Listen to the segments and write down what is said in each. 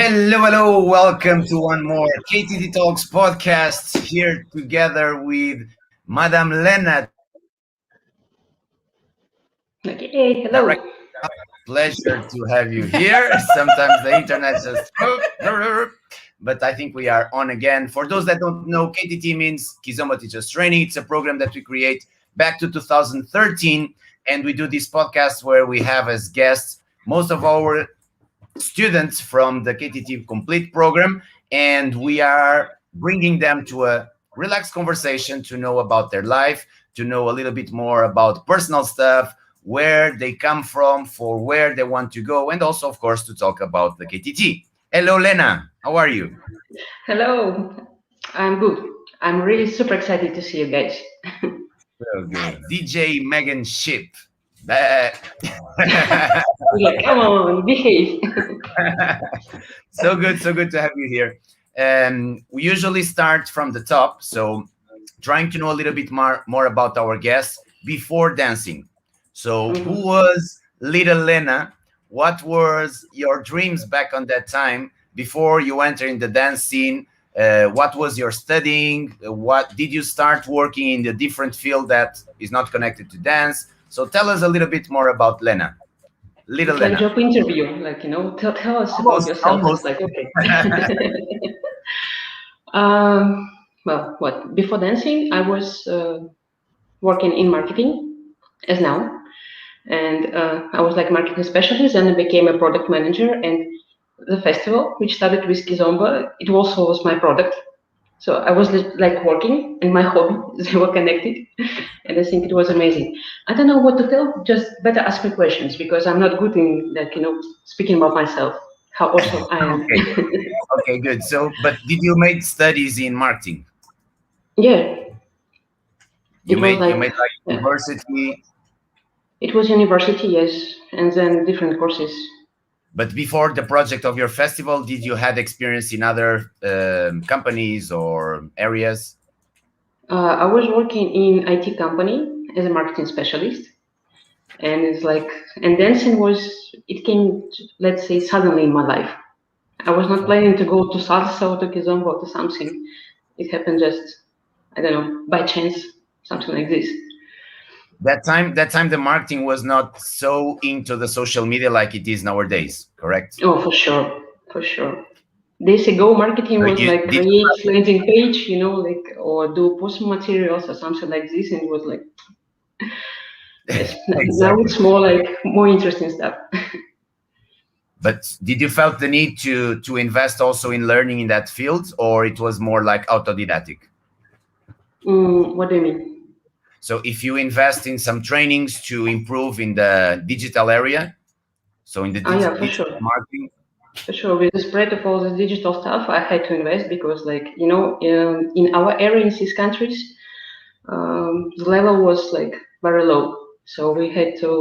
Hello. Welcome to one more KTT Talks podcast here together with Madam Lena. Okay, Direct hello. pleasure to have you here. Sometimes the internet just, but I think we are on again. For those that don't know, KTT means Kizomba Teachers Training. It's a program that we create back to 2013, and we do this podcast where we have as guests most of our students from the KTT Complete program, and we are bringing them to a relaxed conversation to know about their life, to know a little bit more about personal stuff, where they come from, for where they want to go, and also, of course, to talk about the KTT. Hello, Lena. How are you? Hello. I'm good. I'm really super excited to see you guys. So good. DJ Megan Ship. Bah. Yeah, come on, behave. So good to have you here. We usually start from the top, so trying to know a little bit more about our guests before dancing. So, who was little Lena? What was your dreams back on that time before you enter in the dance scene? What was your studying? What did you start working in the different field that is not connected to dance? So, tell us a little bit more about Lena, little It's like Lena. job interview, tell us about yourself. It's Almost. like, okay. um, well, what? Before dancing, I was working in marketing, as now. And I was like marketing specialist, and I became a product manager. And the festival, which started with Kizomba, it also was my product. So I was like working and my hobby, they were connected. And I think it was amazing. I don't know what to tell, just better ask me questions because I'm not good in speaking about myself, how awesome I am. Okay. Okay, good. So, but did you make studies in marketing? Yeah, You it was made like, like yeah, university, it was university, yes, and then different courses. but before the project of your festival, did you had experience in other companies or areas? I was working in IT company as a marketing specialist. And it's like, and dancing it came, let's say, suddenly in my life. I was not planning to go to salsa or to kizomba or to something. It happened just, I don't know, by chance, something like this. That time, the marketing was not so into the social media like it is nowadays. Correct? Oh, for sure, for sure. Days ago, marketing So was you like did. create landing page, or do post materials or something like this, and it was like, yes. Now Exactly. it's more like more interesting stuff. But did you felt the need to invest also in learning in that field, or it was more like autodidactic? What do you mean? So if you invest in some trainings to improve in the digital area, so in the Ah, yeah, for digital sure. marketing. For sure, with the spread of all the digital stuff, I had to invest because, in our area in these countries, the level was like very low. So we had to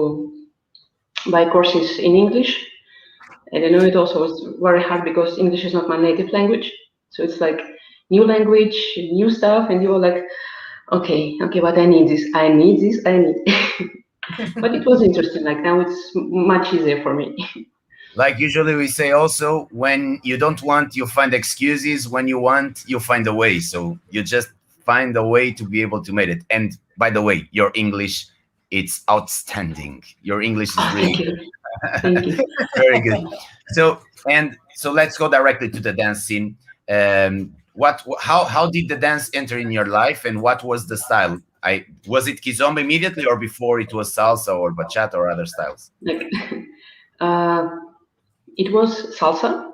buy courses in English, and I know it also was very hard because English is not my native language. So it's like new language, new stuff, and you're like, okay, but I need this, I need this, I need. But it was interesting. Like now, it's much easier for me. Like usually we say also, when you don't want, you find excuses. When you want, you find a way. So you just find a way to be able to make it. And by the way, your English, it's outstanding. Your English is Oh, really thank you, thank you. very good. So let's go directly to the dance scene. How did the dance enter in your life, and what was the style? I was it kizomba immediately, or before it was salsa or bachata or other styles? Like, uh, it was salsa.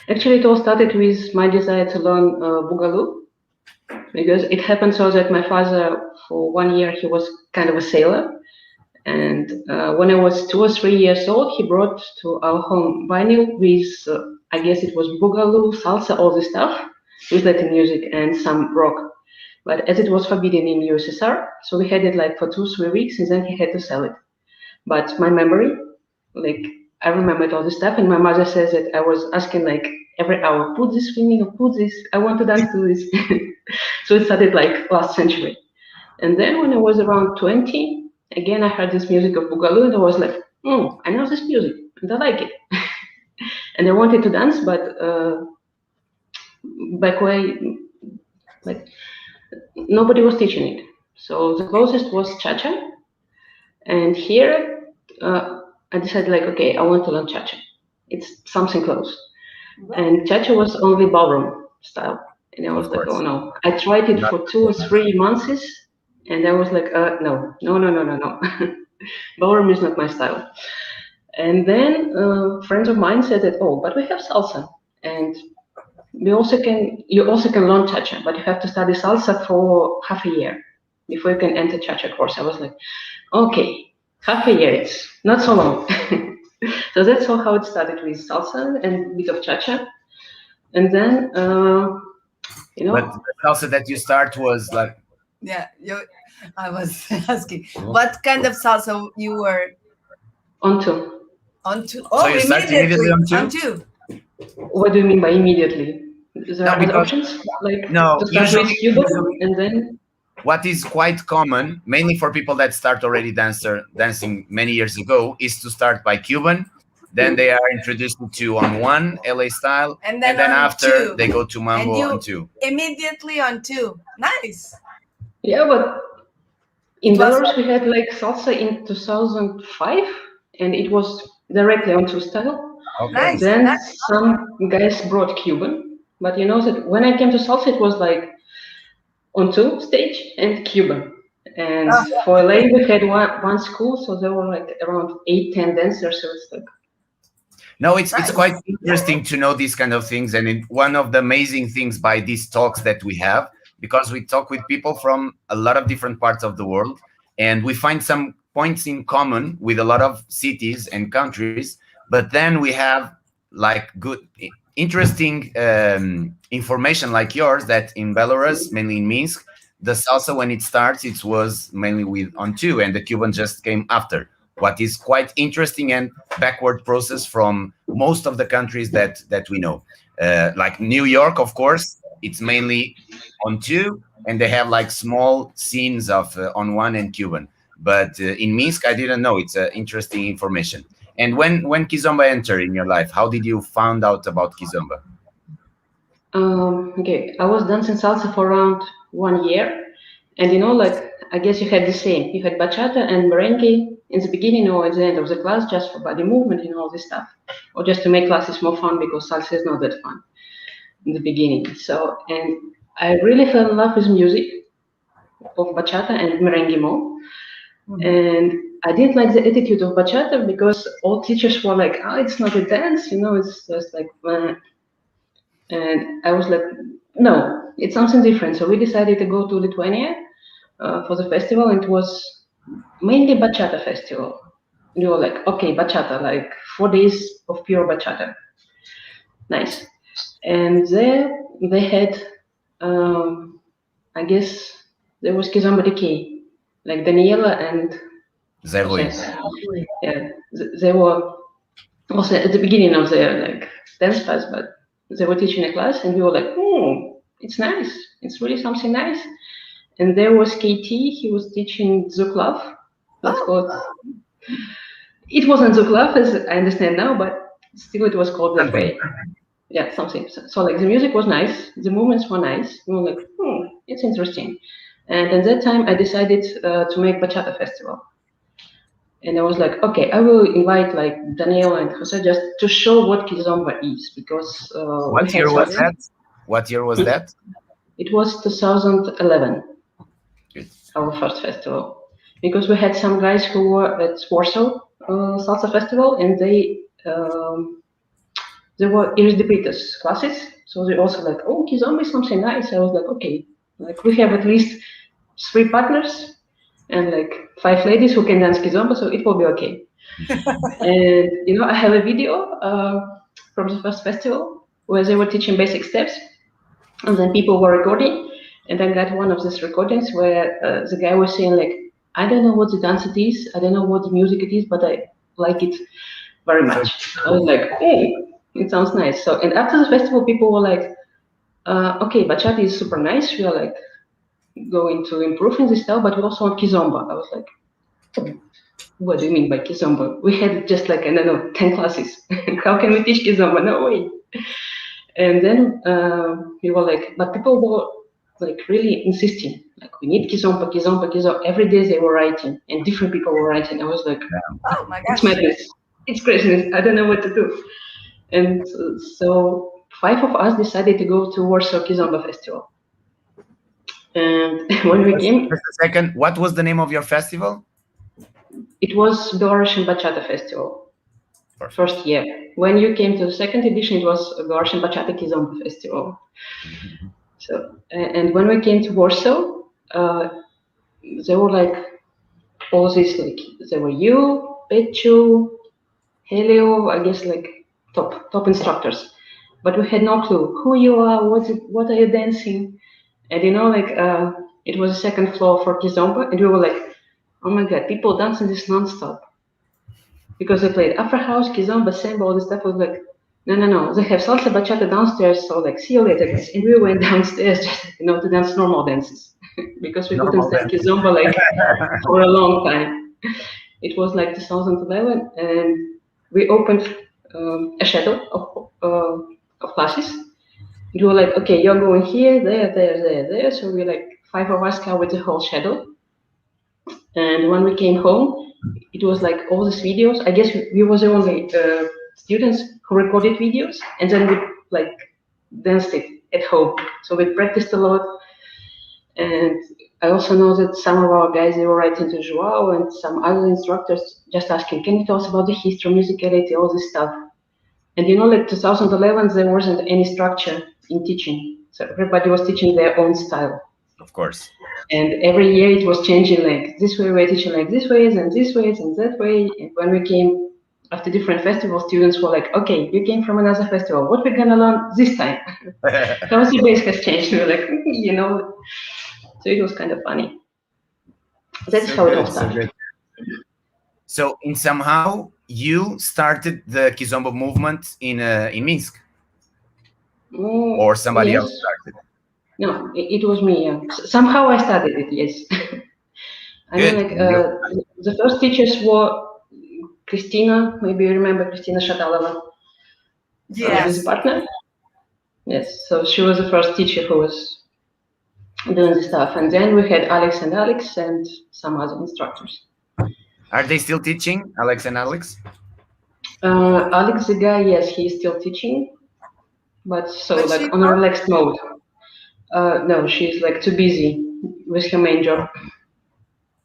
Actually, it all started with my desire to learn boogaloo because it happened so that my father, for 1 year, he was kind of a sailor. And when I was 2 or 3 years old, he brought to our home vinyl with, I guess it was boogaloo, salsa, all this stuff, with Latin music and some rock. But as it was forbidden in USSR, so we had it like for 2, 3 weeks, and then he had to sell it. But my memory, like I remembered all this stuff, and my mother says that I was asking like every hour, put this swimming or put this, I want to dance to this. So it started like last century. And then when I was around 20, again I heard this music of Boogaloo, and I was like, I know this music and I like it. and I wanted to dance, but back way, like nobody was teaching it. So the closest was cha-cha, and here I decided like, okay, I want to learn cha-cha. It's something close, and cha-cha was only ballroom style, and I was like, oh no. I tried it for 2 or 3 months, and I was like, no. Ballroom is not my style. And then friends of mine said that, oh, but we have salsa, and you also can learn cha-cha, but you have to study salsa for half a year before you can enter cha-cha course. I was like, okay, half a year, it's not so long. So that's how it started, with salsa and a bit of cha-cha. And then, But the salsa that you start was like... Yeah, I was asking, what kind of salsa you were onto. Oh, so you start immediately on two? What do you mean by immediately? There are other options, like no, to start with Cuban, and then... What is quite common, mainly for people that start already dancing many years ago, is to start by Cuban. Then they are introduced to on one LA style, and then after two. They go to mambo and you on two. Immediately on two. Nice. Yeah, but in Belarus we had like salsa in 2005, and it was directly on two style. Okay. Nice. Then some guys brought Cuban, but you know that when I came to salsa, it was like on two stage and Cuban. And for LA we had one school, so there were like around 8-10 dancers. So it's like... No, it's quite interesting to know these kind of things, and one of the amazing things by these talks that we have, because we talk with people from a lot of different parts of the world, and we find some points in common with a lot of cities and countries, but then we have like good, interesting information like yours, that in Belarus, mainly in Minsk, the salsa, when it starts, it was mainly with on two, and the Cuban just came after. What is quite interesting and backward process from most of the countries that we know. Like New York, of course, it's mainly on two, and they have like small scenes of on one and Cuban. But in Minsk, I didn't know. It's interesting information. And when Kizomba entered in your life, how did you find out about Kizomba? Okay, I was dancing salsa for around 1 year, and you know, like, I guess you had the same. You had bachata and merengue in the beginning or at the end of the class, just for body movement and all this stuff, or just to make classes more fun, because salsa is not that fun in the beginning. So, and I really fell in love with music of bachata and merengue more. And I didn't like the attitude of bachata, because all teachers were like, oh, it's not a dance, you know, it's just like, and I was like, no, it's something different. So we decided to go to Lithuania for the festival, and it was mainly bachata festival. We were like, okay, bachata, like 4 days of pure bachata. Nice. And there they had, I guess there was Kizomba Teachers, like Daniela and Zerui. Yeah, they were also at the beginning of their like dance class, but they were teaching a class, and we were like, oh, it's nice. It's really something nice. And there was KT, he was teaching Zuklav. Let's call it. It wasn't Zuklav, as I understand now, but still it was called that way. Yeah, something. So like the music was nice, the movements were nice. We were like, it's interesting. And at that time I decided to make bachata festival. And I was like, okay, I will invite like Daniela and Jose just to show what Kizomba is, because what year was that? What year was that? It was 2011. Good. Our first festival, because we had some guys who were at Warsaw Salsa Festival, and they were Iris classes, so they also like, oh, Kizomba is something nice. I was like, okay, like we have at least 3 partners and like 5 ladies who can dance Kizomba, so it will be okay. And you know, I have a video from the first festival where they were teaching basic steps, and then people were recording, and I got one of these recordings where the guy was saying like, I don't know what the dance it is, I don't know what the music it is, but I like it very much. I was like, hey, it sounds nice. So, and after the festival, people were like, okay, bachata is super nice, we are like going to improve in this style, but we also want Kizomba. I was like, what do you mean by Kizomba? We had just like, I don't know, 10 classes. How can we teach Kizomba? No way. And then we were like, but people were like really insisting, like, we need Kizomba, Kizomba, Kizomba. Every day they were writing, and different people were writing. I was like, Oh my it's gosh. madness. It's craziness. I don't know what to do. And so 5 of us decided to go to Warsaw Kizomba Festival. And when we came, Just a second. What was the name of your festival? it was Belarusian Bachata Festival. Perfect. First year. When you came to the second edition, it was Belarusian Bachata Kizomba Festival. So, and when we came to Warsaw, there were like all these, like, there were you, Pechu, Helio, I guess, like top instructors. But we had no clue who you are, what are you dancing? And you know, like, it was a second floor for Kizomba, and we were like, oh my god, people dancing this nonstop. Because they played Afro House, Kizomba, Samba, all this stuff. I was like, no, they have salsa bachata downstairs, so like, see you later, guys. And we went downstairs just, to dance normal dances. Because we couldn't stand Kizomba like for a long time. It was like 2011, and we opened a shadow of classes. We were like, okay, you're going here, there. So we like 5 of us covered the whole shadow. And when we came home, it was like all these videos. I guess we was the only students who recorded videos, and then we like danced it at home. So we practiced a lot. And I also know that some of our guys, they were writing to Joao and some other instructors just asking, can you tell us about the history, musicality, all this stuff? And like 2011, there wasn't any structure in teaching. So everybody was teaching their own style. Of course. And every year it was changing, like this way we're teaching like this ways and this ways and that way. And when we came after different festivals, students were like, okay, you came from another festival. What we're gonna learn this time? How the base has changed. We were like, so it was kind of funny. That's how it all started. So in somehow you started the Kizomba movement in Minsk, or somebody else started? No, it was me. Yeah. Somehow I started it. Yes. I mean, like the first teachers were Christina. Maybe you remember Christina Shatalova. Yes. His partner. Yes. So she was the first teacher who was doing the stuff, and then we had Alex and some other instructors. Are they still teaching, Alex and Alex? Alex, the guy, yes, he's still teaching, but like on a relaxed mode. No, she's like too busy with her main job.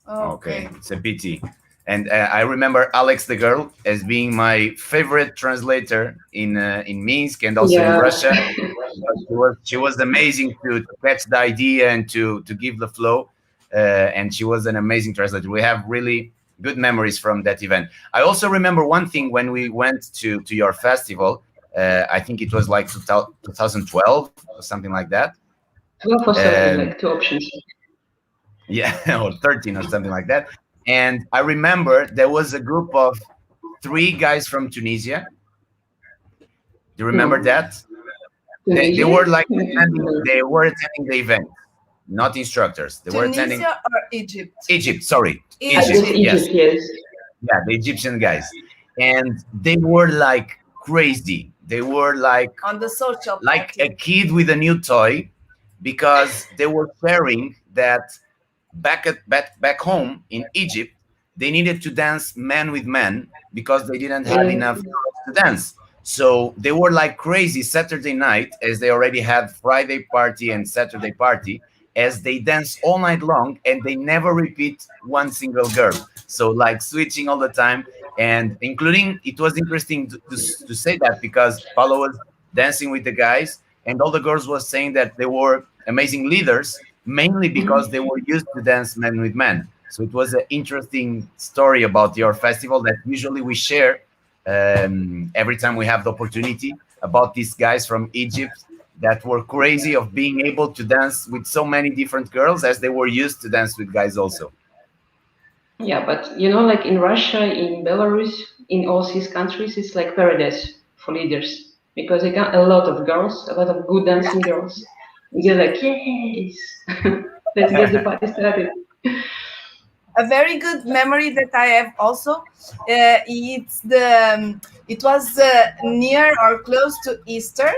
Okay, it's a pity. And I remember Alex, the girl, as being my favorite translator in Minsk and also in Russia. She was amazing to catch the idea and to give the flow. And she was an amazing translator. We have really good memories from that event. I also remember one thing when we went to your festival. I think it was like 2012 or something like that. 12 or 13, like 2 options. Yeah, or 13 or something like that. And I remember there was a group of 3 guys from Tunisia. Do you remember that? They were like attending the event, not instructors. They were attending. Tunisia or Egypt? Egypt, sorry. Egypt, yes. Yeah, the Egyptian guys. And they were like crazy. They were like on the social like party. A kid with a new toy, because they were sharing that back home in Egypt, they needed to dance man with man because they didn't have enough to dance. So they were like crazy Saturday night, as they already had Friday party and Saturday party, as they dance all night long, and they never repeat one single girl. So like switching all the time, and including, it was interesting to say that, because Paula was dancing with the guys and all the girls was saying that they were amazing leaders, mainly because they were used to dance man with man. So it was an interesting story about your festival that usually we share every time we have the opportunity, about these guys from Egypt that were crazy of being able to dance with so many different girls, as they were used to dance with guys also. Yeah, but like in Russia, in Belarus, in all these countries, it's like paradise for leaders, because they got a lot of girls, a lot of good dancing girls. And they're like, yes, let's get the party started. a very good memory that I have also. It was near or close to Easter,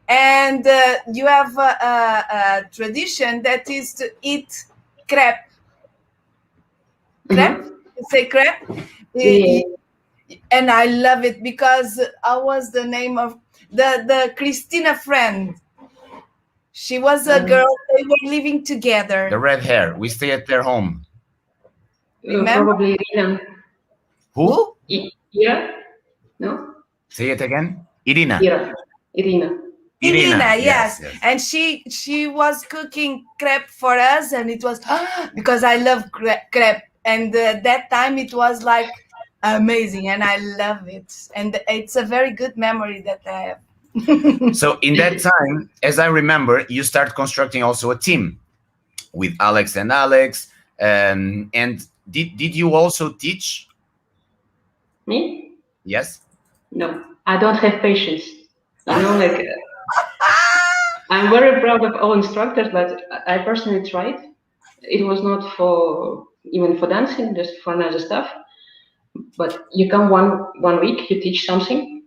and you have a tradition that is to eat crepe. Crepe, you say crepe, Yeah. and I love it because I was the name of the Christina friend. She was a girl. They were living together. The red hair. We stay at their home. Remember? Probably Lena. Who? Ira? No? Say it again. Irina. Irina. Irina, yes. yes. And she was cooking crepe for us, and it was because I love crepe, and that time it was like amazing, and I love it, and it's a very good memory that I have. So in that time, as I remember, you start constructing also a team with Alex and Alex, and did you also teach? Me? Yes. No, I don't have patience. You know, like I'm very proud of all instructors, but I personally tried. It was not for even for dancing, just for another stuff. But you come one week, you teach something.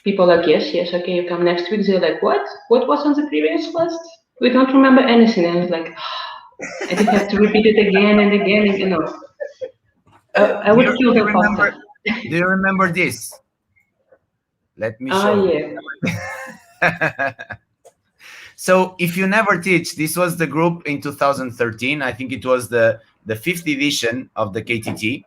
People are like, yes, okay. You come next week, they're like, what? What was on the previous class? We don't remember anything. And I was like, I did have to repeat it again and again, and you know. I would kill them faster. Do you remember this? Let me show you. Yeah. So if you never teach, this was the group in 2013. I think it was the 5th edition of the KTT.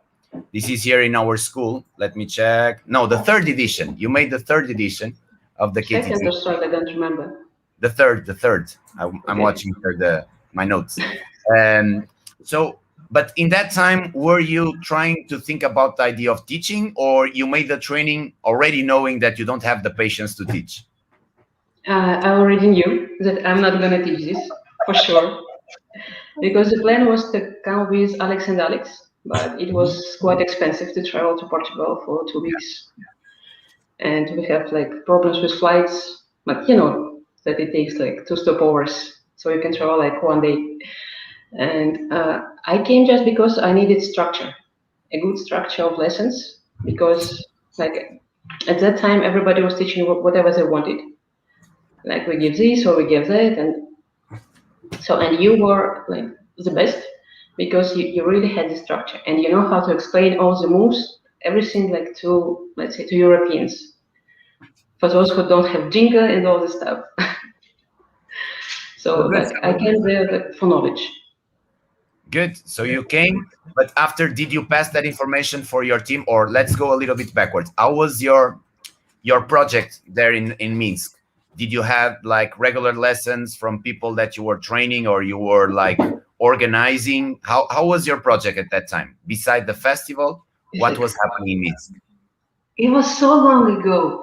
This is here in our school. Let me check. No, the 3rd edition. You made the 3rd edition of the KTT. Second or third, I don't remember. The third. I'm watching my notes. But in that time, were you trying to think about the idea of teaching, or you made the training already knowing that you don't have the patience to teach? I already knew that I'm not going to teach this, for sure. Because the plan was to come with Alex and Alex, but it was quite expensive to travel to Portugal for 2 weeks. And we have like problems with flights, but you know that it takes like 2 stopovers, so you can travel like 1 day. And I came just because I needed structure, a good structure of lessons, because like at that time everybody was teaching whatever they wanted. Like we give this or we give that, and you were like the best because you really had the structure and you know how to explain all the moves, everything, like to, let's say, to Europeans, for those who don't have jingle and all this stuff. So like I came there for knowledge. Good. So you came, but after, did you pass that information for your team? Or let's go a little bit backwards. How was your project there in Minsk? Did you have like regular lessons from people that you were training, or you were like organizing? How was your project at that time? Beside the festival, what was happening in Minsk? It was so long ago.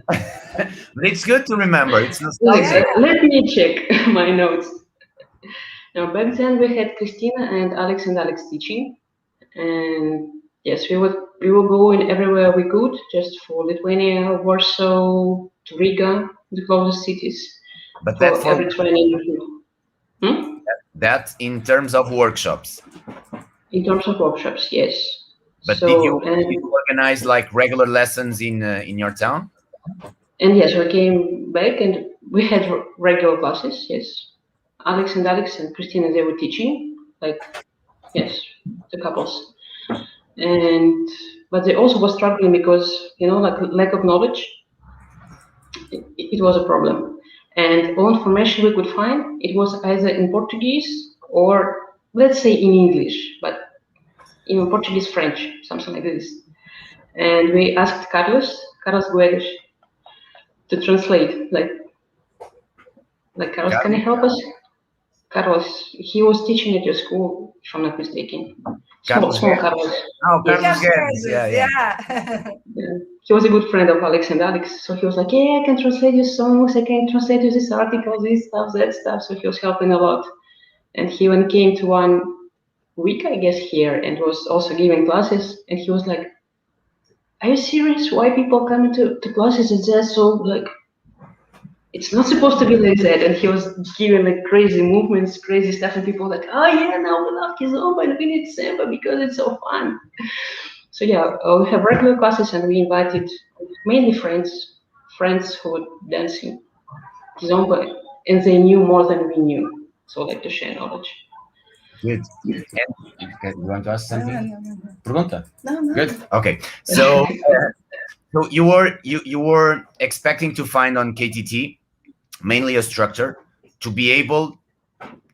But it's good to remember. It's nostalgic. Let me check my notes. Now, back then we had Christina and Alex teaching, and yes, we were going everywhere we could, just for Lithuania, Warsaw, to Riga, the closest cities. But that's for every training. That in terms of workshops. In terms of workshops, yes. But did you organize like regular lessons in your town? And yes, we came back and we had regular classes. Yes, Alex and Christina, they were teaching, like, yes, the couples, but they also were struggling because, you know, like lack of knowledge. It was a problem, and all information we could find, it was either in Portuguese or, let's say, in English, but in Portuguese, French, something like this. And we asked Carlos Guedes to translate, like Carlos, can you help us? Carlos, he was teaching at your school, if I'm not mistaken. Small Carlos. Oh, Carlos Guedes. Yeah. He was a good friend of Alex, so he was like, yeah, I can translate your songs, I can translate you this article, this stuff, that stuff. So he was helping a lot. And he even came to 1 week, I guess, here, and was also giving classes. And he was like, are you serious? Why people come to classes and they're so like it's not supposed to be like that. And he was giving like crazy movements, crazy stuff, and people were like, oh yeah, now we love Kizomba and we need Samba because it's so fun. So yeah, we have regular classes, and we invited mainly friends who were dancing Kizomba, and they knew more than we knew. So like to share knowledge. Good. And, you want to ask something? No. Pergunta? No. Good. Okay. So, so you were expecting to find on KTT mainly a structure to be able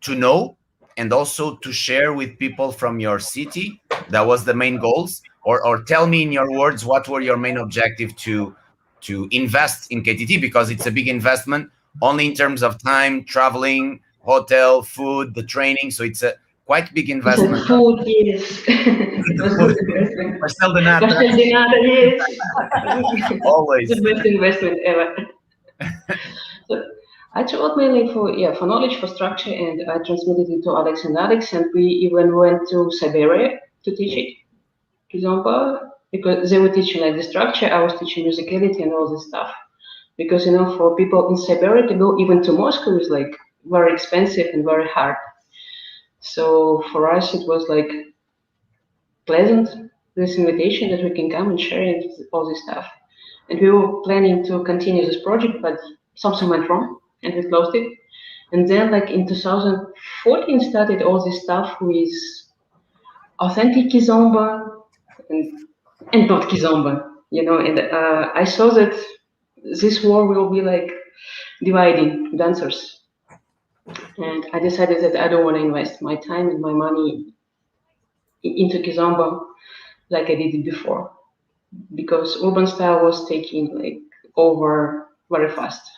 to know and also to share with people from your city. That was the main goals. Or tell me in your words, what were your main objective to invest in KTT, because it's a big investment only in terms of time, traveling, hotel, food, the training. So it's a quite big investment. Food, yes. It was good investment. Pastel de nata. Pastel de nata, yes. Always. The best investment ever. So I traveled mainly for knowledge, for structure, and I transmitted it to Alex, and we even went to Siberia to teach it, Kizomba, because they were teaching like the structure, I was teaching musicality and all this stuff. Because for people in Siberia to go even to Moscow is like very expensive and very hard. So for us, it was like pleasant, this invitation that we can come and share all this stuff. And we were planning to continue this project, but something went wrong and we closed it. And then like in 2014 started all this stuff with authentic Kizomba and not Kizomba, and I saw that this war will be like dividing dancers. And I decided that I don't want to invest my time and my money into Kizomba like I did it before, because urban style was taking like over very fast.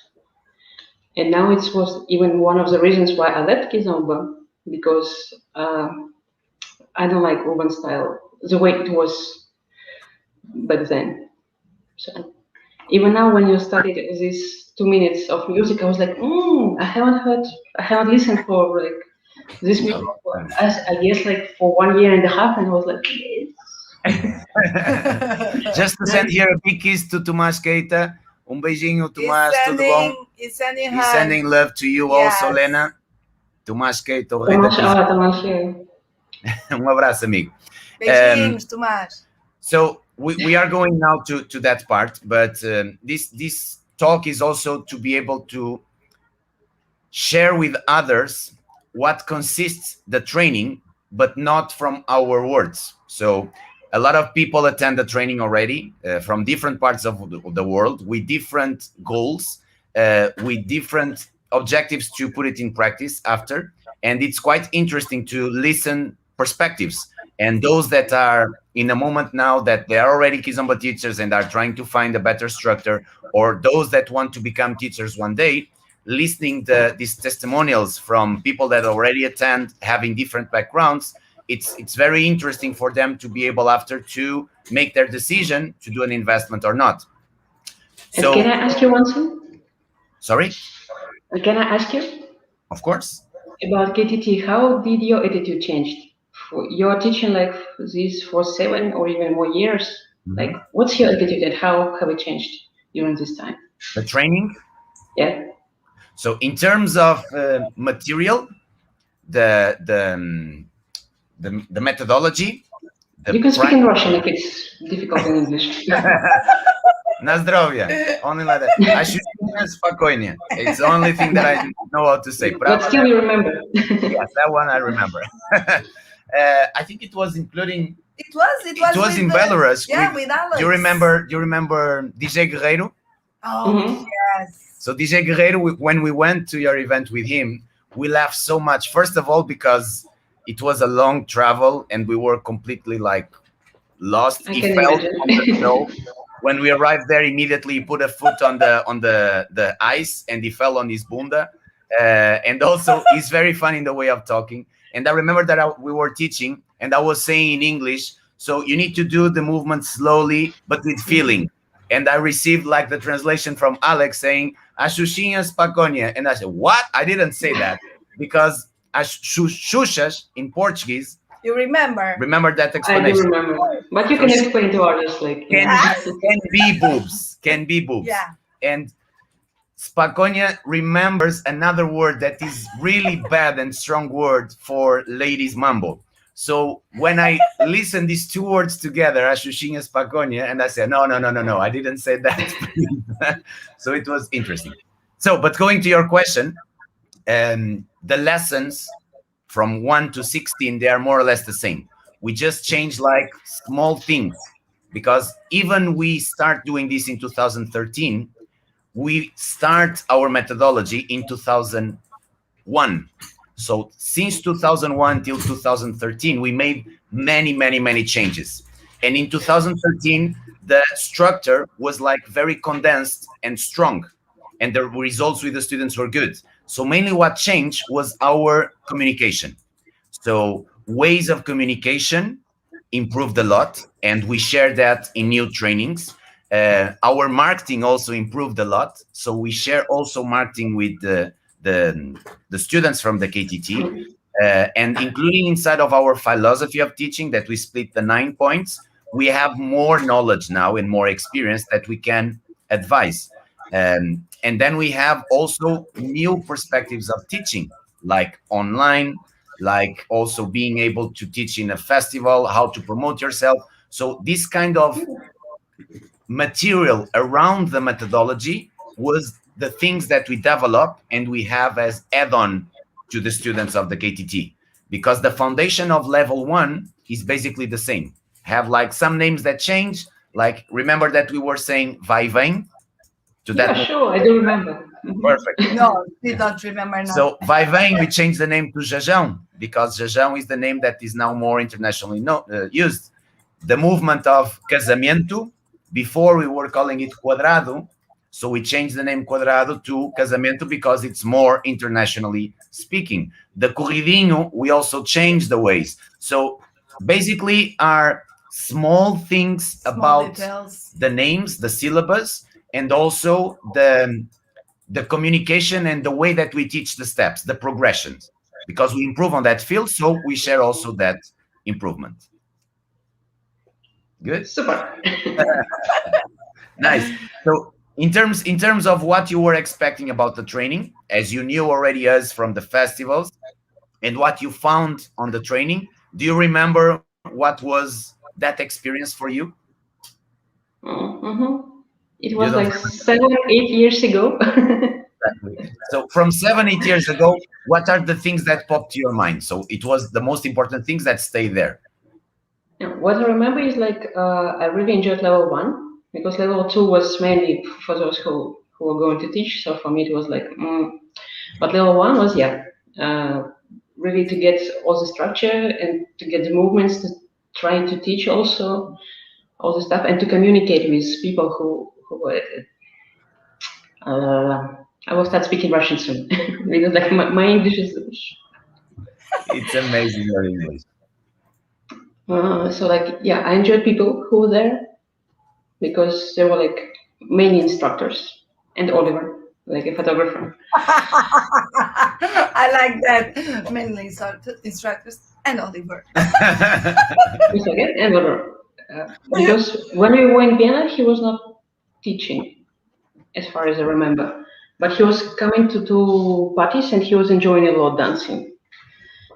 And now it was even one of the reasons why I left Kizomba, because I don't like urban style the way it was back then. So even now, when you started these 2 minutes of music, I was like, I haven't listened for like this music for, I guess like for 1 year and a half, and I was like, yes. Just to send here a big kiss to Tomás Keita. Beijinho, Tomás, tudo bom? He's sending He's sending love to you also, Lena. Tomás Keita, o rei da cozinha. Abraço, amigo. Beijinhos, Tomás. So we are going now to that part, but this talk is also to be able to share with others what consists the training, but not from our words. So a lot of people attend the training already from different parts of the world with different goals, with different objectives to put it in practice after. And it's quite interesting to listen perspectives. And those that are in a moment now that they are already Kizomba teachers and are trying to find a better structure, or those that want to become teachers one day, listening to these testimonials from people that already attend, having different backgrounds, it's very interesting for them to be able after to make their decision to do an investment or not. So, can I ask you one thing? Sorry? Can I ask you? Of course. About KTT, how did your attitude change? You're teaching like this for 7 or even more years. Mm-hmm. Like, what's your attitude and how have it changed during this time? The training? Yeah. So in terms of material, the methodology. You can speak in Russian if it's difficult in English. Na zdrowie. Only like that. Ощущение спокойнее. It's the only thing that I know how to say. But still you remember. Yes, that one I remember. I think it was including. It was in Belarus. Yeah, with Alex. Do you remember DJ Guerreiro? Oh, yes. So DJ Guerreiro, when we went to your event with him, we laughed so much. First of all, because it was a long travel and we were completely like lost. He fell on the snow. When we arrived there, immediately he put a foot on the ice and he fell on his bunda. And also, he's very funny in the way of talking. And I remember that we were teaching and I was saying in English, so you need to do the movement slowly, but with feeling. And I received like the translation from Alex saying, Ощущение спокойнее. And I said, what? I didn't say that because Xuxas in Portuguese. You remember? Remember that explanation? I do remember. But you can explain to others like can be boobs. Can be boobs. Yeah. And Spakonia remembers another word that is really bad and strong word for ladies mambo. So when I listen these two words together, Ashushinha Spakonia, and I said, no, I didn't say that. So it was interesting. So, but going to your question, the lessons from 1 to 16, they are more or less the same. We just change like small things, because even we start doing this in 2013, we start our methodology in 2001. So since 2001 till 2013, we made many changes. And in 2013, the structure was like very condensed and strong, and the results with the students were good. So mainly what changed was our communication. So ways of communication improved a lot, and we share that in new trainings. Our marketing also improved a lot, so we share also marketing with the students from the KTT, and including inside of our philosophy of teaching that we split the 9 points. We have more knowledge now and more experience that we can advise. And then we have also new perspectives of teaching, like online, like also being able to teach in a festival, how to promote yourself. So this kind of material around the methodology was the things that we develop and we have as add-on to the students of the KTT, because the foundation of level 1 is basically the same. Have like some names that change, like remember that we were saying vai vem to that. Yeah, sure, I do remember. Perfect. No, we don't remember now. So vai vem, we changed the name to Jajão, because Jajão is the name that is now more internationally used. The movement of casamento, before we were calling it quadrado, so we changed the name quadrado to casamento because it's more internationally speaking. The corridinho, we also changed the ways. So basically are small things about details. the names, the syllabus, and also the communication and the way that we teach the steps, the progressions, because we improve on that field, so we share also that improvement. Good. Super. Nice. So in terms of what you were expecting about the training, as you knew already us from the festivals, and what you found on the training, do you remember what was that experience for you? It was like 7-8 years ago. Exactly. So from 7-8 years ago, what are the things that popped to your mind? So it was the most important things that stayed there. Yeah, what I remember is like I really enjoyed level 1, because level 2 was mainly for those who were going to teach. So for me it was like, but level 1 was really to get all the structure and to get the movements, to try to teach also all the stuff, and to communicate with people who were. I will start speaking Russian soon because like my English is. It's amazing your English. So like, yeah, I enjoyed people who were there because they were like many instructors and Oliver, like a photographer. I like that. Mainly instructors and Oliver. And Oliver. Because when we were in Vienna, he was not teaching, as far as I remember. But he was coming to do parties and he was enjoying a lot dancing.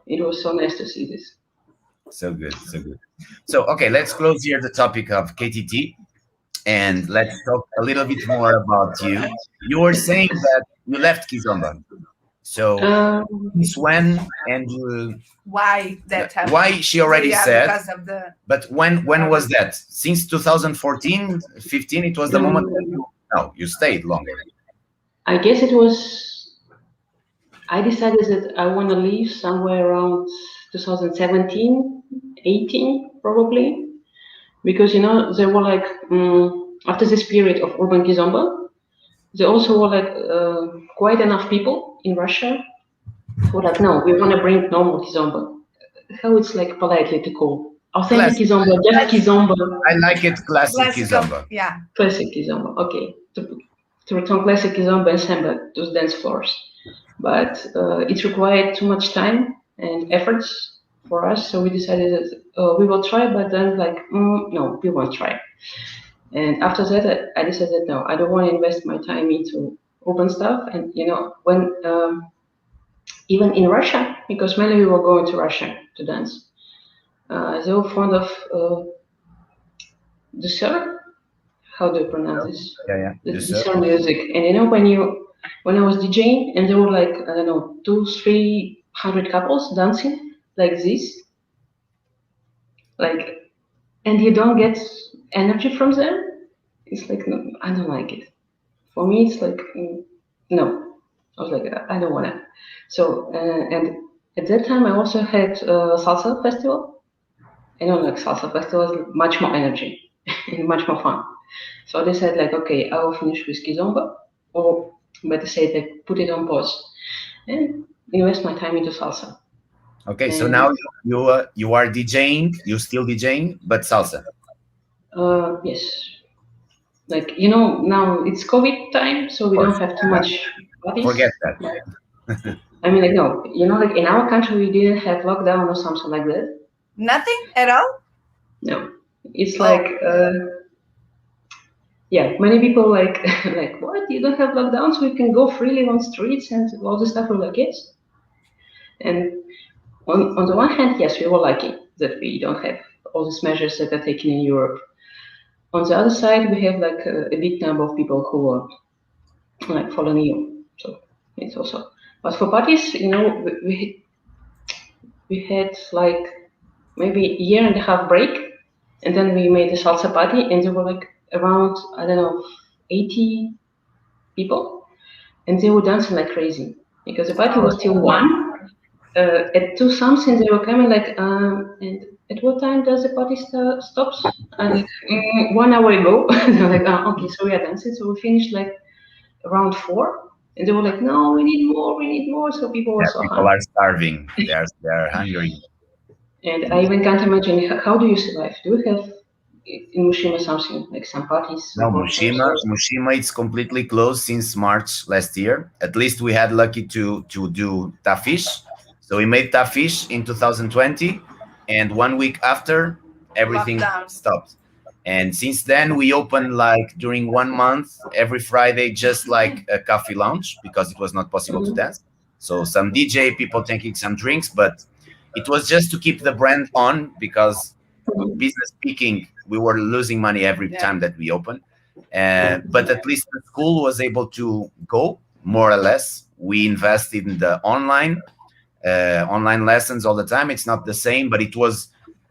It was so nice to see this. So good, so good. So, okay, let's close here the topic of KTT and let's talk a little bit more about you. You were saying that you left Kizomba. So, since when and why that happened? Why she already said, because of the... but when was that? Since 2014, 15, it was the moment that you stayed longer. I guess it was, I decided that I want to leave somewhere around 2017, 18, probably. Because, there were like, after this period of urban Kizomba, there also were like quite enough people in Russia who were like, no, we want to bring normal Kizomba. How it's like politely to call. Authentic Kizomba, just Kizomba. I like it, classic Kizomba. Yeah. Classic Kizomba, okay. To return classic Kizomba and samba, those dance floors. But it required too much time and efforts for us, so we decided that we will try, but then like, no, we won't try. And after that, I decided, no, I don't want to invest my time into open stuff. And when even in Russia, because mainly we were going to Russia to dance, they were fond of the surf. How do you pronounce this? Yeah. The surf music. And when I was DJing, and there were like, I don't know, 200-300 couples dancing like this, like, and you don't get energy from them. It's like, no, I don't like it. For me, it's like, no. I was like, I don't want to. So, and at that time, I also had a salsa festival. Like salsa festival is much more energy and much more fun. So I decided, like, okay, I will finish with Kizomba, or better say, like, put it on pause and invest my time into salsa. Okay, so now you are DJing, you're still DJing, but salsa. Yes. Like, now it's COVID time, so we don't have too much parties. Forget that. I mean, like, no, like in our country, we didn't have lockdown or something like that. Nothing at all? No. It's like, yeah, many people like, like, what? You don't have lockdown, so you can go freely on streets and all this stuff. We're like, yes. And on the one hand, yes, we were lucky that we don't have all these measures that are taken in Europe. On the other side, we have like a big number of people who are like fallen ill. So it's also, but for parties, we had like maybe a year and a half break, and then we made a salsa party, and there were like around, I don't know, 80 people, and they were dancing like crazy because the party was till 1. At 2 something, they were coming like, and at what time does the party stops? And like, 1 hour ago. They're like, okay, so we are dancing. So we finished like around 4, and they were like, no, we need more. So people were so people hungry. are starving. They are hungry. And I even can't imagine, how do you survive? Do you have in Mushima something like some parties? No, Mushima, it's completely closed since March last year. At least we had lucky to do tafish. So we made tafish in 2020, and 1 week after, everything stopped. And since then, we opened like during 1 month, every Friday, just like a coffee lounge, because it was not possible to dance. So some DJ, people taking some drinks, but it was just to keep the brand on, because business speaking, we were losing money every time that we opened. But at least the school was able to go, more or less. We invested in the online lessons all the time. It's not the same, but it was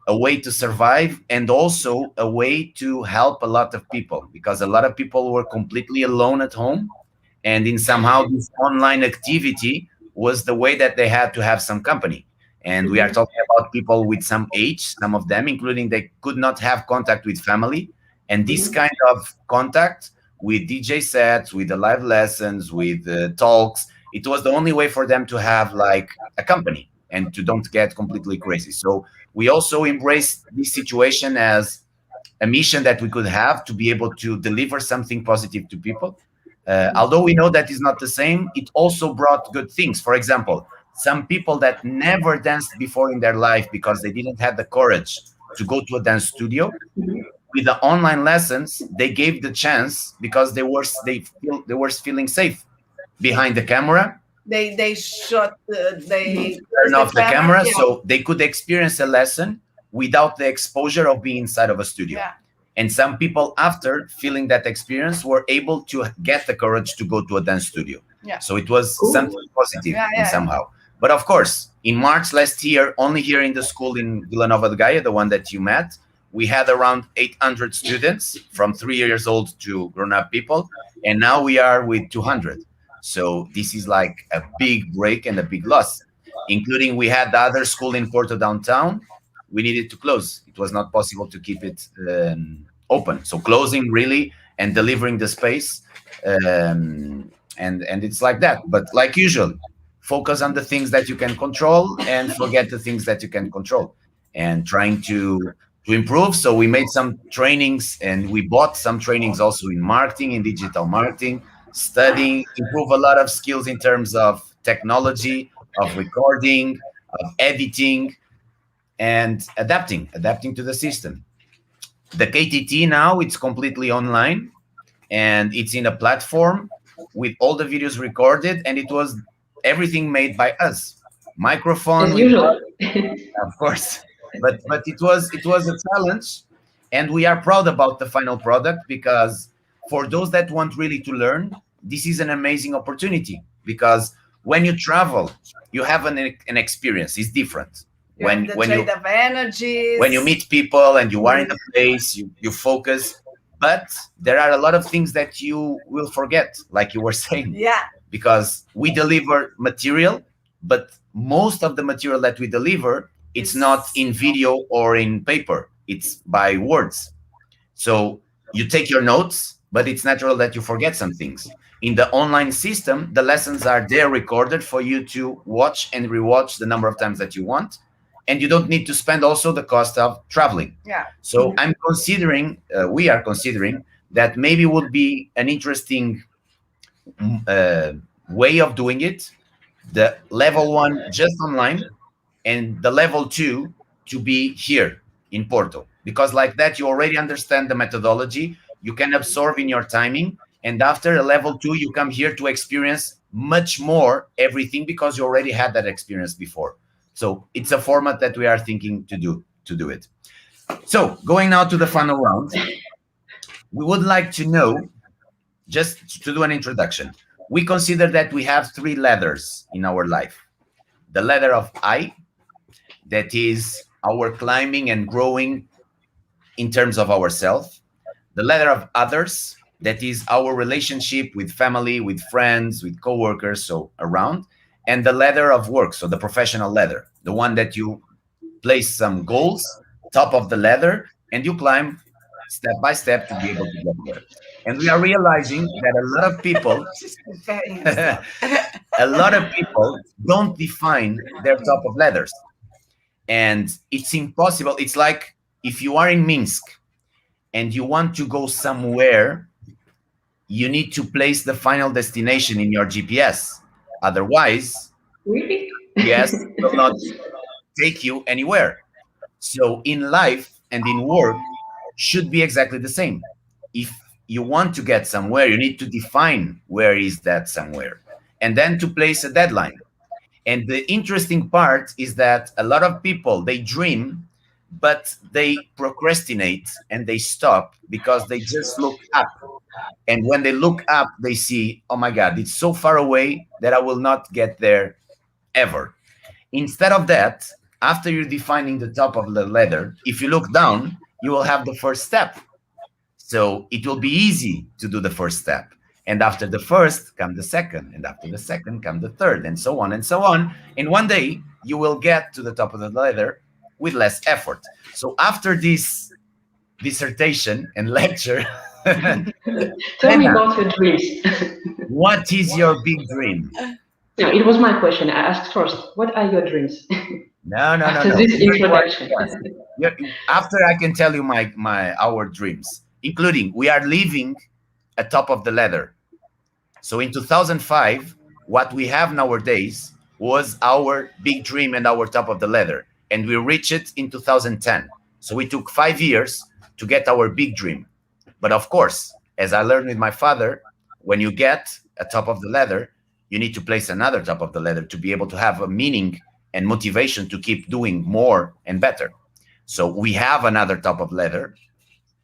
a way to survive, and also a way to help a lot of people, because a lot of people were completely alone at home, and in somehow this online activity was the way that they had to have some company. And we are talking about people with some age, some of them, including they could not have contact with family. And this kind of contact with DJ sets, with the live lessons, with talks, it was the only way for them to have like a company and to don't get completely crazy. So we also embraced this situation as a mission that we could have to be able to deliver something positive to people. Although we know that is not the same, it also brought good things. For example, some people that never danced before in their life because they didn't have the courage to go to a dance studio, with the online lessons, they gave the chance because they were feeling safe behind the camera. They turn off the camera, so they could experience a lesson without the exposure of being inside of a studio. And some people, after feeling that experience, were able to get the courage to go to a dance studio. So it was something positive somehow. But of course, in March last year, only here in the school in Vila Nova de Gaia, the one that you met, we had around 800 students from 3 years old to grown-up people. And now we are with 200. So this is like a big break and a big loss, including we had the other school in Porto downtown. We needed to close. It was not possible to keep it open. So closing really and delivering the space. And it's like that. But like usual, focus on the things that you can control and forget the things that you can control, and trying to improve. So we made some trainings, and we bought some trainings also in marketing, in digital marketing, studying, improve a lot of skills in terms of technology, of recording, of editing, and adapting to the system. The KTT now, it's completely online, and it's in a platform with all the videos recorded, and it was everything made by us. Microphone, As usual. of course, but it was a challenge, and we are proud about the final product, because for those that want really to learn, this is an amazing opportunity, because when you travel, you have an experience. It's different. You have the trade of energies. When you meet people and you are in the place, you focus, but there are a lot of things that you will forget, like you were saying. Yeah. Because we deliver material, but most of the material that we deliver, it's not in video or in paper, it's by words. So you take your notes, but it's natural that you forget some things. In the online system, the lessons are there recorded for you to watch and rewatch the number of times that you want, and you don't need to spend also the cost of traveling. Yeah. So I'm considering, we are considering that maybe would be an interesting way of doing it. The level 1 just online, and the level 2 to be here in Porto, because like that you already understand the methodology, you can absorb in your timing, and after a level 2 you come here to experience much more everything, because you already had that experience before. So it's a format that we are thinking to do it. So going now to the final round, we would like to know, just to do an introduction, we consider that we have 3 ladders in our life. The ladder of I, that is our climbing and growing in terms of ourselves. The ladder of others, that is our relationship with family, with friends, with coworkers, so around. And the ladder of work, so the professional ladder, the one that you place some goals, top of the ladder, and you climb step by step to be able to get there. And we are realizing that a lot of people, a lot of people don't define their top of ladders. And it's impossible. It's like if you are in Minsk and you want to go somewhere, you need to place the final destination in your GPS. Otherwise, Really? GPS will not take you anywhere. So in life and in work should be exactly the same. If you want to get somewhere, you need to define where is that somewhere, and then to place a deadline. And the interesting part is that a lot of people, they dream, but they procrastinate and they stop because they just look up. And when they look up, they see, oh my God, it's so far away that I will not get there ever. Instead of that, after you're defining the top of the ladder, if you look down, you will have the first step. So it will be easy to do the first step. And after the first, come the second. And after the second, come the third, and so on and so on. And one day, you will get to the top of the ladder with less effort. So after this dissertation and lecture, Tell me about your dreams. what is your big dream? No, it was my question. I asked first, what are your dreams? No. After this introduction. After I can tell you our dreams, including we are living at top of the ladder. So in 2005, what we have nowadays was our big dream and our top of the ladder. And we reached it in 2010. So we took 5 years to get our big dream. But of course, as I learned with my father, when you get a top of the ladder, you need to place another top of the ladder to be able to have a meaning and motivation to keep doing more and better. So we have another top of ladder,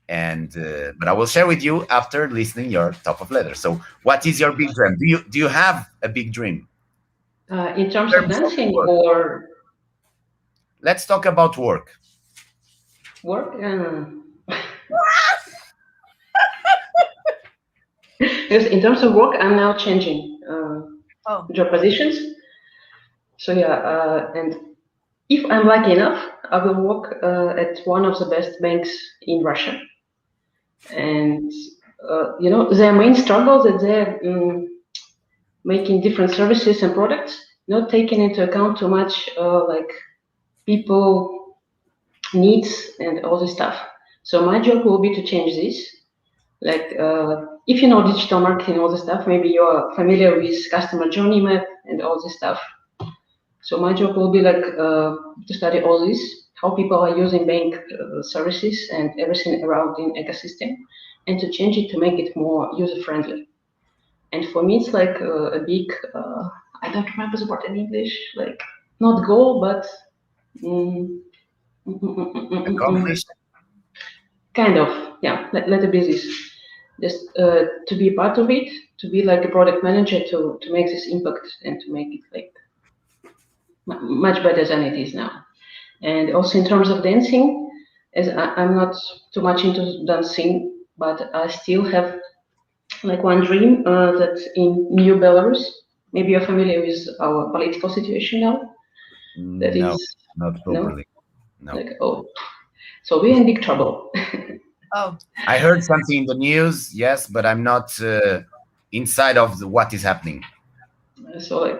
and but I will share with you after listening your top of ladder. So what is your big dream? Do you have a big dream? In terms of dancing or? Let's talk about work. Work? Yes, in terms of work, I'm now changing job positions. So yeah, and if I'm lucky enough, I will work at one of the best banks in Russia. And their main struggle that they're making different services and products, not taking into account too much like people needs and all this stuff. So my job will be to change this. Like if you know digital marketing, all this stuff, maybe you're familiar with customer journey map and all this stuff. So my job will be like to study all this, how people are using bank services and everything around in ecosystem, and to change it to make it more user-friendly. And for me, it's like a big, I don't remember the word in English, like not goal, but mm, Accomplished. kind of, yeah, let it be this. Just to be part of it, to be like a product manager, to make this impact and to make it like much better than it is now. And also in terms of dancing, as I'm not too much into dancing, but I still have like one dream that in New Belarus, maybe you're familiar with our political situation now. That No, is not no, properly. No. like oh, so we're in big trouble. Oh, I heard something in the news, yes, but I'm not inside of what is happening. So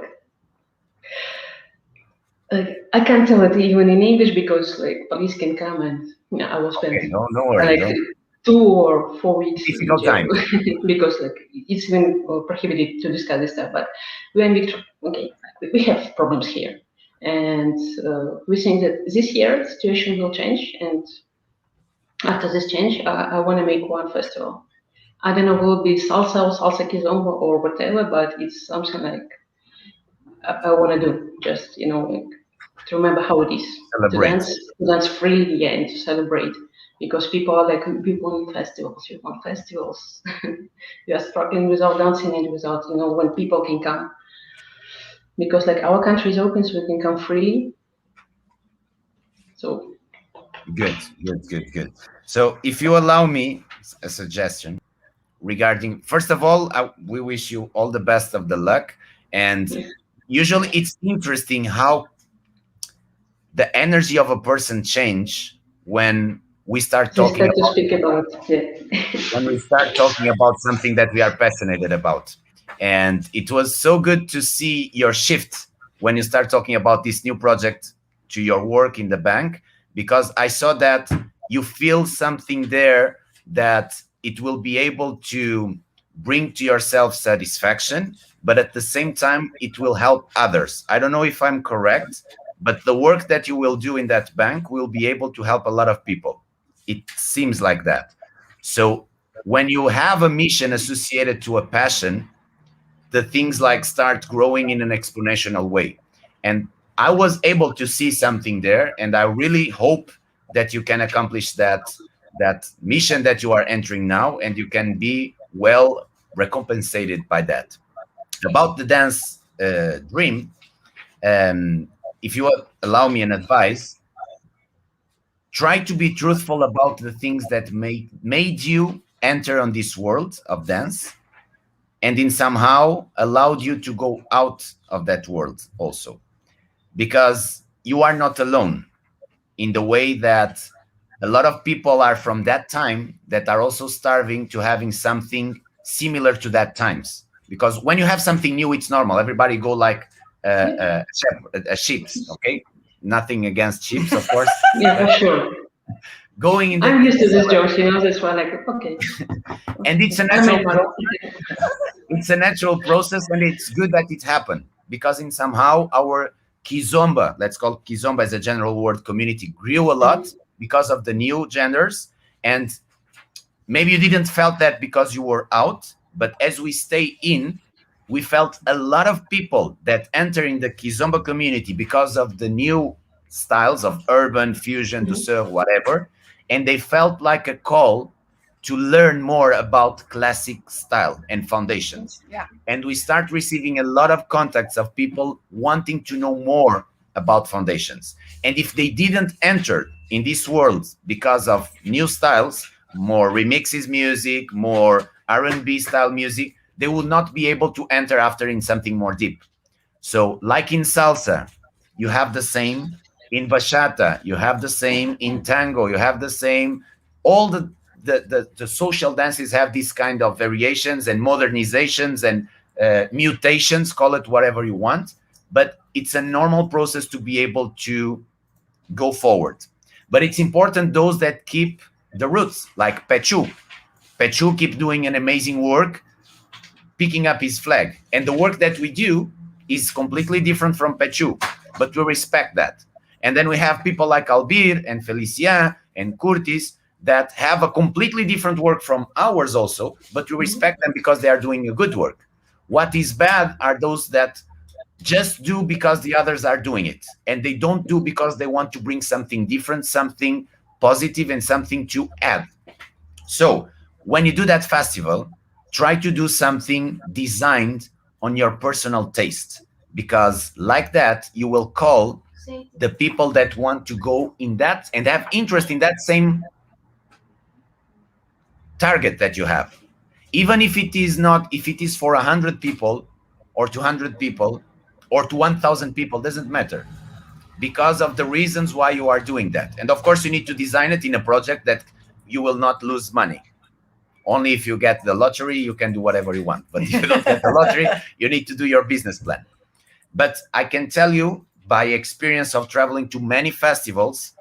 I can't tell it even in English because like police can come and yeah, I will spend Okay, no worry. like 2 or 4 weeks in Difficult jail time. because like it's even prohibited to discuss this stuff. But we're in big okay, we have problems here, and we think that this year the situation will change, and after this change, I want to make one festival. I don't know, will it be salsa or salsa kizomba or whatever, but it's something like I want to do. Just like to remember how it is Celebrate. to dance freely, yeah, and to celebrate. Because people are like people in festivals. You want festivals. You are struggling without dancing and without when people can come. Because like our country is open, so we can come freely. So Good. So if you allow me a suggestion regarding, first of all, we wish you all the best of the luck. And usually it's interesting how the energy of a person change when we start talking to about speak about when we start talking about something that we are passionate about. And it was so good to see your shift when you start talking about this new project to your work in the bank, because I saw that you feel something there that it will be able to bring to yourself satisfaction, but at the same time, it will help others. I don't know if I'm correct, but the work that you will do in that bank will be able to help a lot of people. It seems like that. So when you have a mission associated to a passion, the things like start growing in an exponential way. And I was able to see something there, and I really hope that you can accomplish that mission that you are entering now, and you can be well recompensated by that. About the dance dream, if you allow me an advice, try to be truthful about the things that made you enter on this world of dance, and in somehow allowed you to go out of that world also, because you are not alone in the way that a lot of people are from that time that are also starving to having something similar to that times. Because when you have something new, it's normal. Everybody go like sheeps, okay? Nothing against sheeps, of course. yeah, for sure. Going in the I'm used to this, Josh. That's why, like, okay. And it's a natural process, and it's good that it happened, because in somehow our Kizomba, let's call Kizomba as a general word, community grew a lot because of the new genders. And maybe you didn't felt that because you were out, but as we stay in, we felt a lot of people that enter in the Kizomba community because of the new styles of urban, fusion, douceur, whatever. And they felt like a call to learn more about classic style and foundations. yeah. And we start receiving a lot of contacts of people wanting to know more about foundations. And if they didn't enter in this world because of new styles, more remixes music, more R&B style music, they will not be able to enter after in something more deep. So like in salsa, you have the same. In bachata, you have the same. In tango, you have the same. All the social dances have these kind of variations and modernizations and mutations, call it whatever you want. But it's a normal process to be able to go forward. But it's important those that keep the roots, like Pechu. Pechu keep doing an amazing work, picking up his flag. And the work that we do is completely different from Pechu, but we respect that. And then we have people like Albir and Felicia and Curtis that have a completely different work from ours also, but we respect them because they are doing a good work. What is bad are those that just do because the others are doing it, and they don't do because they want to bring something different, something positive, and something to add. So when you do that festival, try to do something designed on your personal taste, because like that you will call the people that want to go in that and have interest in that same target that you have. Even if it is not, if it is for 100 people or 200 people or to 1,000 people, doesn't matter, because of the reasons why you are doing that. And of course, you need to design it in a project that you will not lose money. Only if you get the lottery, you can do whatever you want. But if you don't get the lottery, you need to do your business plan. But I can tell you by experience of traveling to many festivals,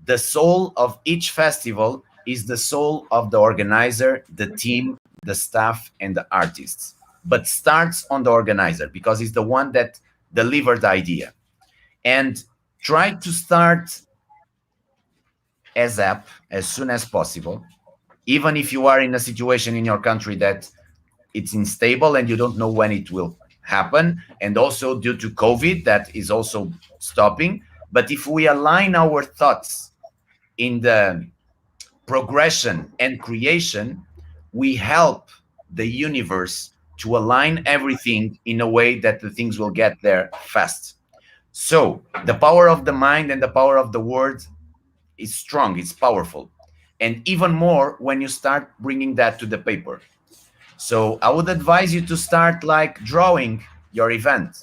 the soul of each festival is the soul of the organizer, the team, the staff, and the artists. But starts on the organizer, because he's the one that delivered the idea. And try to start as soon as possible, even if you are in a situation in your country that it's unstable and you don't know when it will happen, and also due to COVID that is also stopping. But if we align our thoughts in the progression and creation, we help the universe to align everything in a way that the things will get there fast. So the power of the mind and the power of the word is strong, it's powerful. And even more when you start bringing that to the paper. So I would advise you to start like drawing your event,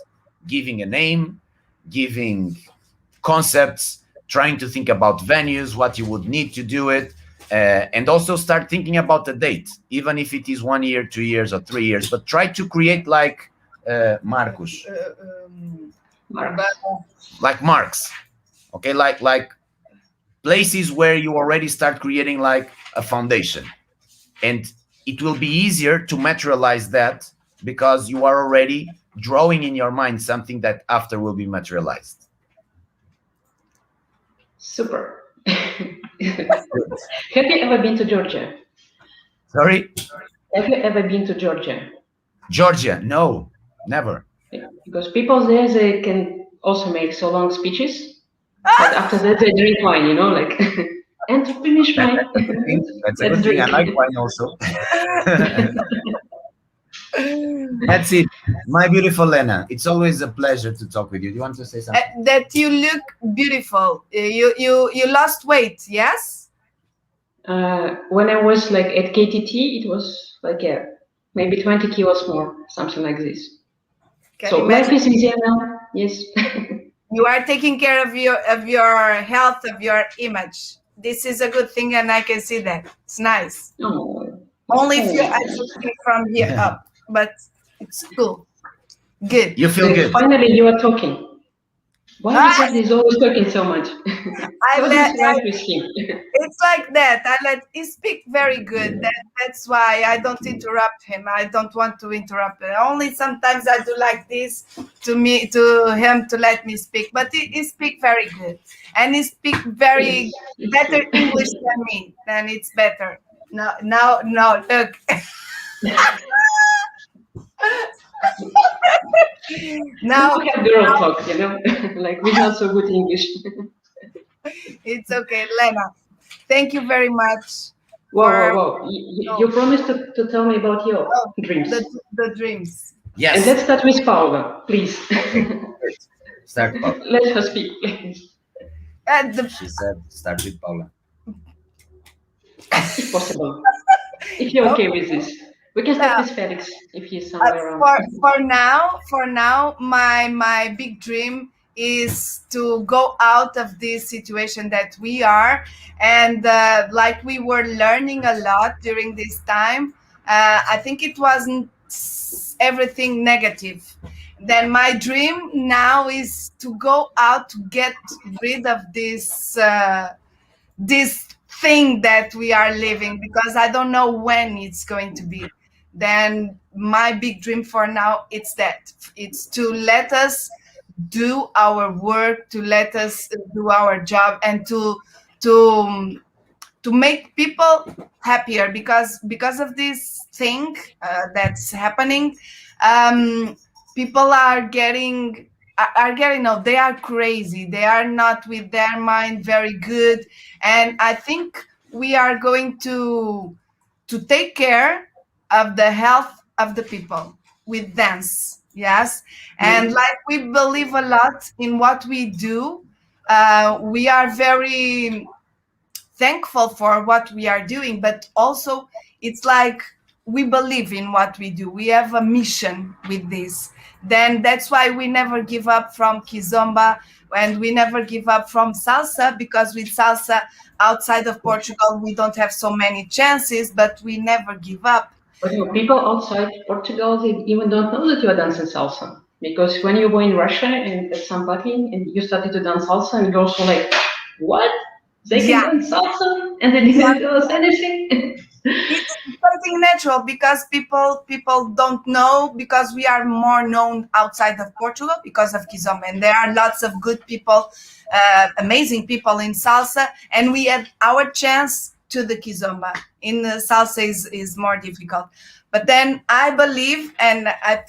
giving a name, giving concepts, trying to think about venues, what you would need to do it, and also start thinking about the date, even if it is 1 year, 2 years, or 3 years. But try to create like Marcos, like marks, okay, like places where you already start creating like a foundation, and it will be easier to materialize that because you are already drawing in your mind something that after will be materialized. Super. Have you ever been to Georgia? Sorry? Have you ever been to Georgia? Georgia? No, never. Because people there, they can also make so long speeches, but after that they drink wine, you know, like, and to finish wine. That's a good thing. I like wine also. That's it. My beautiful Lena, it's always a pleasure to talk with you. Do you want to say something? That you look beautiful. You lost weight, yes? When I was like at KTT, it was like maybe 20 kilos more, something like this. So life is easier now. Yes. You are taking care of your health, of your image. This is a good thing, and I can see that. It's nice. Oh. Only if I see from here up, but it's cool. Good. You feel good. Finally, you are talking. Why is he always talking so much? With him. It's like that. He speak very good. That's why I don't interrupt him. I don't want to interrupt him. Only sometimes I do like this to him to let me speak. But he speak very good, and he speak very better English than me. Then it's better. No, look. Now we have girl talk, you know, like we not so good English. It's okay, Lena. Thank you very much. Whoa. You promised to tell me about your dreams. The dreams. Yes. And let's start with Paula, please. Start, Paula. Let her speak, please. She said, start with Paula. If possible. If you're okay with this. We can start with Felix if he's somewhere around. For now, my big dream is to go out of this situation that we are, and like we were learning a lot during this time. I think it wasn't everything negative. Then my dream now is to go out to get rid of this thing that we are living, because I don't know when it's going to be. Then my big dream for now, it's to let us do our work, to let us do our job, and to make people happier, because of this thing that's happening, people are getting no, they are crazy. They are not with their mind very good, and I think we are going to take care of the health of the people with dance. Yes, and like we believe a lot in what we do. We are very thankful for what we are doing, but also it's like we believe in what we do. We have a mission with this. Then that's why we never give up from Kizomba, and we never give up from salsa, because with salsa outside of Portugal we don't have so many chances, but we never give up. But people outside Portugal, they even don't know that you are dancing salsa. Because when you go in Russia and at somebody and you started to dance salsa, and girls were like, what? They can dance salsa? And they didn't tell us anything? It's something natural, because people don't know, because we are more known outside of Portugal because of Kizomba, and there are lots of good people, amazing people in salsa, and we had our chance to the Kizomba. In the salsa is more difficult. But then I believe, and I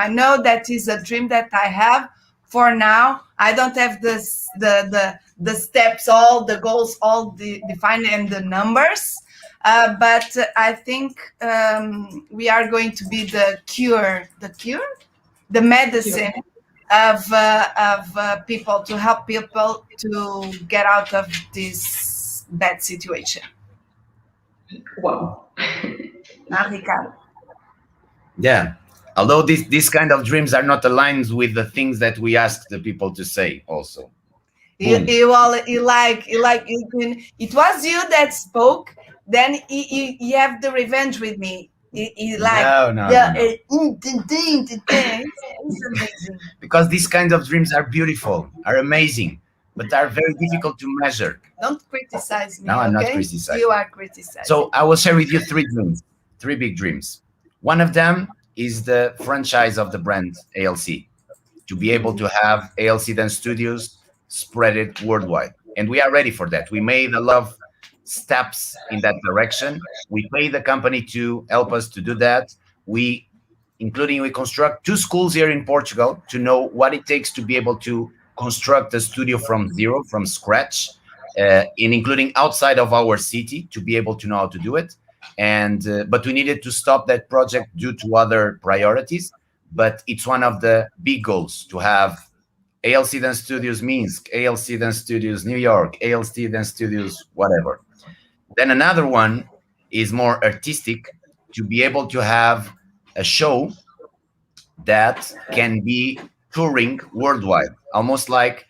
know that is a dream that I have. For now, I don't have the steps, all the goals, all the defined, and the numbers. But I think we are going to be the medicine of people, to help people to get out of this bad situation. Wow. Ricardo. Yeah. Although these kind of dreams are not aligned with the things that we ask the people to say also. It was you that spoke, then you have the revenge with me. No. It's amazing. Because these kinds of dreams are beautiful, are amazing, but are very difficult to measure. Don't criticize me. No, I'm not okay? criticizing. You are criticizing. So I will share with you three big dreams. One of them is the franchise of the brand ALC, to be able to have ALC Dance Studios spread it worldwide. And we are ready for that. We made a lot of steps in that direction. We pay the company to help us to do that. We construct 2 schools here in Portugal to know what it takes to be able to construct a studio from zero, from scratch, including outside of our city, to be able to know how to do it. And but we needed to stop that project due to other priorities. But it's one of the big goals to have ALC Dance Studios Minsk, ALC Dance Studios New York, ALC Dance Studios whatever. Then another one is more artistic, to be able to have a show that can be touring worldwide, almost like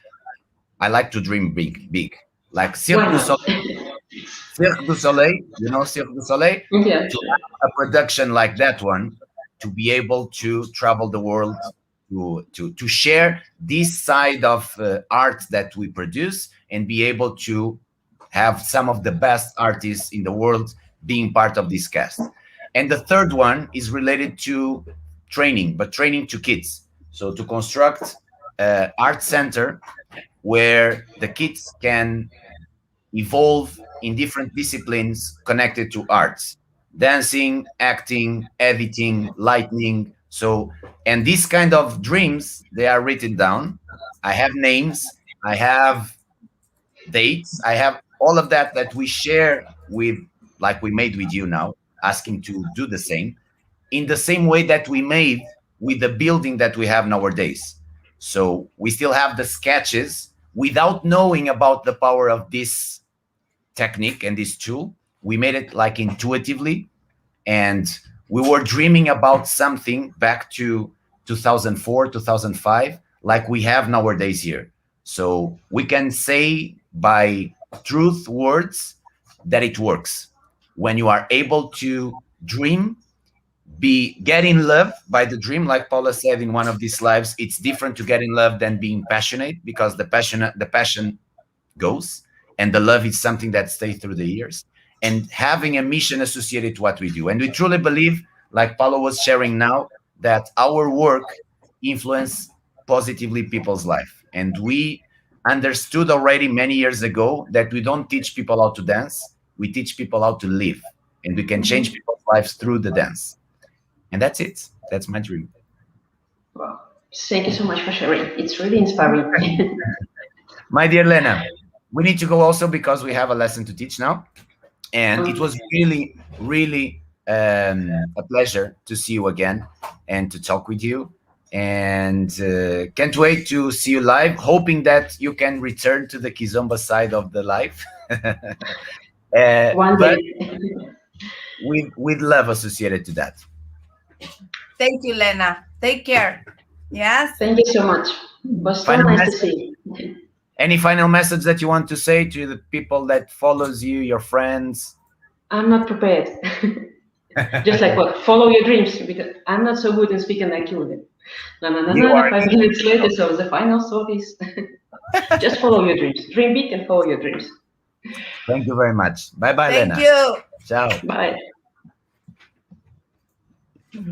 I like to dream big, like Cirque du Soleil, you know Cirque du Soleil? Yeah. To have a production like that one, to be able to travel the world, to share this side of art that we produce, and be able to have some of the best artists in the world being part of this cast. And the third one is related to training, but training to kids. So to construct an art center where the kids can evolve in different disciplines connected to arts: dancing, acting, editing, lighting. So, and these kind of dreams, they are written down. I have names, I have dates, I have all of that we share with, like we made with you now, asking to do the same, in the same way that we made with the building that we have nowadays. So we still have the sketches without knowing about the power of this technique and this tool. We made it like intuitively, and we were dreaming about something back to 2004, 2005, like we have nowadays here. So we can say by truth words that it works. When you are able to dream, get in love by the dream, like Paula said in one of these lives, it's different to get in love than being passionate, because the passion goes, and the love is something that stays through the years. And having a mission associated to what we do. And we truly believe, like Paula was sharing now, that our work influences positively people's life. And we understood already many years ago that we don't teach people how to dance, we teach people how to live. And we can change people's lives through the dance. And that's it. That's my dream. Wow. Thank you so much for sharing. It's really inspiring. My dear Lena, we need to go also because we have a lesson to teach now. And it was really, really a pleasure to see you again and to talk with you. And can't wait to see you live, hoping that you can return to the Kizomba side of the life. One but day. with love associated to that. Thank you, Lena. Take care. Yes. Thank you so much. It was so Final nice to message? see you. Any final message that you want to say to the people that follows you, your friends? I'm not prepared. Just like what? Follow your dreams, because I'm not so good in speaking like you did. You are. 5 minutes later, so the final thought is just follow your dreams. Dream big and follow your dreams. Thank you very much. Bye-bye, Thank Lena. you. Ciao. Bye.